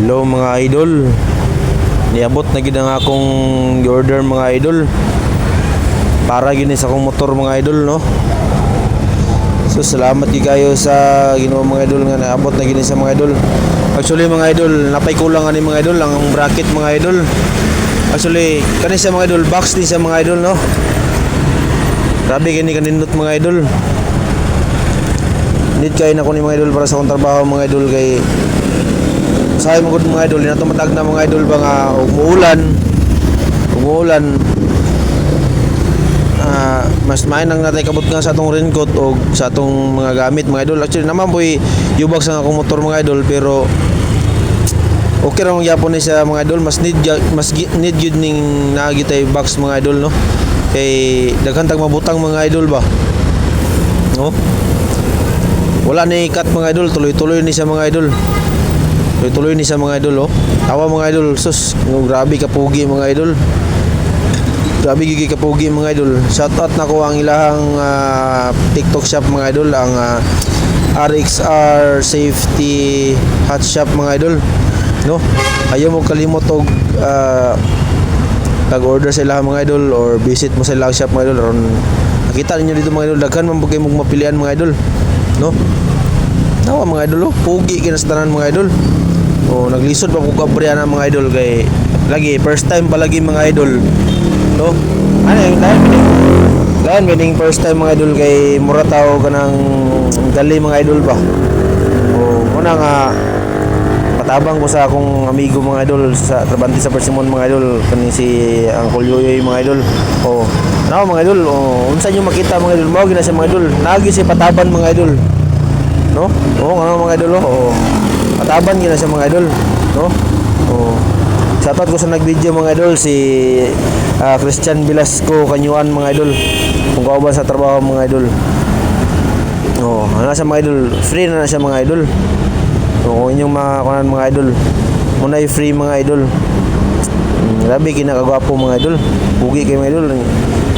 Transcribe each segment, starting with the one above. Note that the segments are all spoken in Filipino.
Hello mga idol. Niabot na gid ang akong order mga idol. Para gini sa akong motor mga idol no. So salamat gid kayo sa Ginoo mga idol nga naabot na gini sa mga idol. Actually mga idol, napay kulang ani mga idol ang bracket mga idol. Actually kani sa mga idol box ni sa mga idol no. Grabe kini kanindot mga idol. Need kay na ko ni mga idol para sa akong trabaho mga idol kay sayo mo gud mga idol, na tumatag na mga idol ba nga umuulan mas mainang natay kabot nga sa atong raincoat o sa atong mga gamit mga idol. Actually naman po'y yubak sa akong motor mga idol, pero okay ra mong yapon ni sa mga idol. Mas need yun ning nagitay box mga idol no, kay daghan tag mabutang mga idol ba no. Wala ni cut mga idol, tuloy-tuloy ni sa mga idol. Tuloy-tuloy ni sa mga idol oh. Tawa mga idol, sus, grabe kapugi mga idol. Grabe gigi kapugi mga idol. Shout out na ko ang ilahang TikTok shop mga idol, ang RXR Safety Hot Shop mga idol. No? Ayaw mo kalimot og tag-order sa ilahang mga idol or visit mo sa ilahang shop mga idol. Aron nakita ninyo dito mga idol, daghan man pagay mong mapilian mga idol. No? Tawa mga idol oh, pugi kinasatanan mga idol. Oh, naglisod pa ko kabriya na mga idol kay lagi first time pa lagi mga idol. No? Ano yung dahil meaning first time mga idol kay mura tao kanang gali mga idol ba. Oh, muna nga patabang ko sa akong amigo mga idol sa Trabante sa Persimon mga idol kani si Uncle Yoyoy mga idol. Oh, ano mga idol, oh, unsa nyo makita mga idol, mao gina sa mga idol. Nagi si pataban mga idol. No? Oh, ano mga idol oh. Pataban gina sa mga idol, no? Oh. Shoutout ko sa nag-video mga idol si Christian Velasco Kanyuan mga idol. Kung kauban sa trabaho mga idol. Oh, ano sa mga idol, free na siya mga idol. Oh, inyong mga kunan mga idol. Muna free mga idol. Grabe kinakagwapo mga idol. Pugi kay mga idol.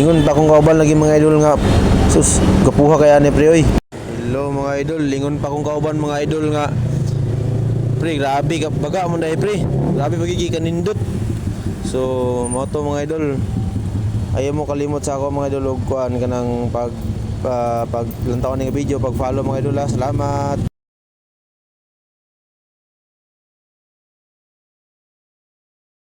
Ingon pa kung kauban lagi mga idol nga sus, gapuha kaya ni pre oy. Hello mga idol, lingon pa kung kauban mga idol nga pre, grabe ka baga mo dai pre. Grabe pagigi kanindot. So, mo to mga idol. Ayaw mo kalimot sa ako mga idol og kuan kanang pag lantaw ni video, pag follow mga idol. Salamat.